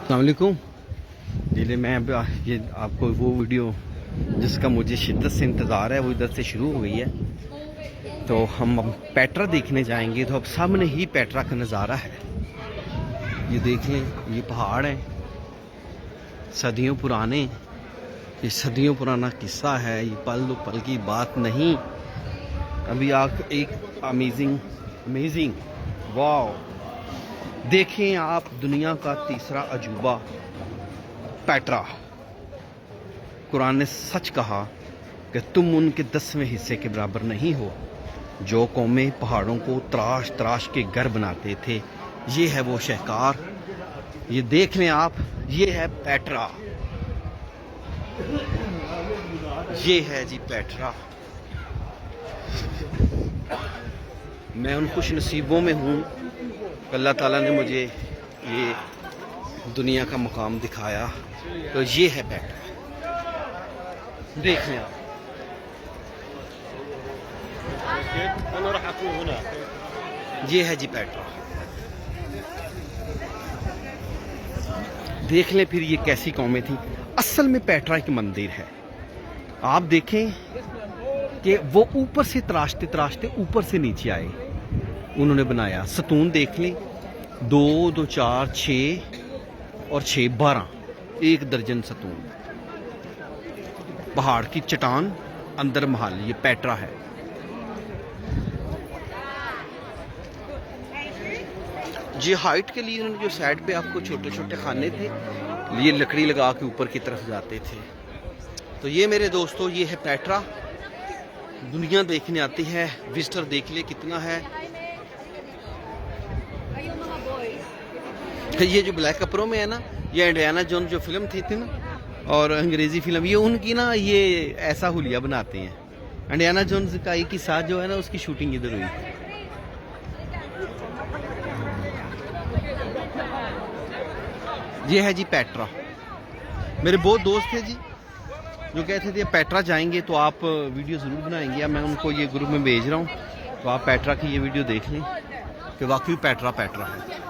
अस्सलाम वालेकुम। जिले में अब ये आपको वो वीडियो जिसका मुझे शिद्दत से इंतज़ार है वो इधर से शुरू हो गई है। तो हम अब पेट्रा देखने जाएंगे। तो अब सामने ही पेट्रा का नज़ारा है। ये देख लें, ये पहाड़ है सदियों पुराने। ये सदियों पुराना किस्सा है, ये पल दो पल की बात नहीं। अभी आप एक अमेजिंग वाव देखें आप, दुनिया का तीसरा अजूबा पेट्रा। कुरान ने सच कहा कि तुम उनके 10वें हिस्से के बराबर नहीं हो जो कौमें पहाड़ों को तराश तराश के घर बनाते थे। ये है वो शहकार, ये देख लें आप, ये है पेट्रा, ये है जी पेट्रा। मैं उन खुश नसीबों में हूँ, अल्लाह ताला ने मुझे ये दुनिया का मुकाम दिखाया। तो ये है पेट्रा, देख लें आप। ये है जी पेट्रा, देख लें फिर ये कैसी कौमें थी। असल में पेट्रा एक मंदिर है। आप देखें कि वो ऊपर से तराशते तराशते ऊपर से नीचे आए, उन्होंने बनाया। सतून देख लें, 2 2 4 6 और 6 12, 1 दर्जन सतून। पहाड़ की चट्टान, अंदर महल, ये पेट्रा है। जी हाइट के लिए उन्होंने जो साइड पे आपको छोटे छोटे खाने थे, ये लकड़ी लगा के ऊपर की तरफ जाते थे। तो ये मेरे दोस्तों, ये है पेट्रा। दुनिया देखने आती है, विजिटर देख ले कितना है। ये जो ब्लैक कपड़ों में है ना, ये इंडियाना जोन जो फिल्म थी ना, और अंग्रेजी फिल्म, ये उनकी ना, ये ऐसा हुलिया बनाते हैं। इंडियाना जोन्स का एक ही साथ जो है ना, उसकी शूटिंग इधर हुई। ये है जी पेट्रा। मेरे बहुत दोस्त थे जी जो कहते थे पेट्रा जाएंगे तो आप वीडियो ज़रूर बनाएंगे। या मैं उनको ये ग्रुप में भेज रहा हूँ, तो आप पेट्रा की ये वीडियो देख लें कि वाकई पेट्रा पेट्रा है।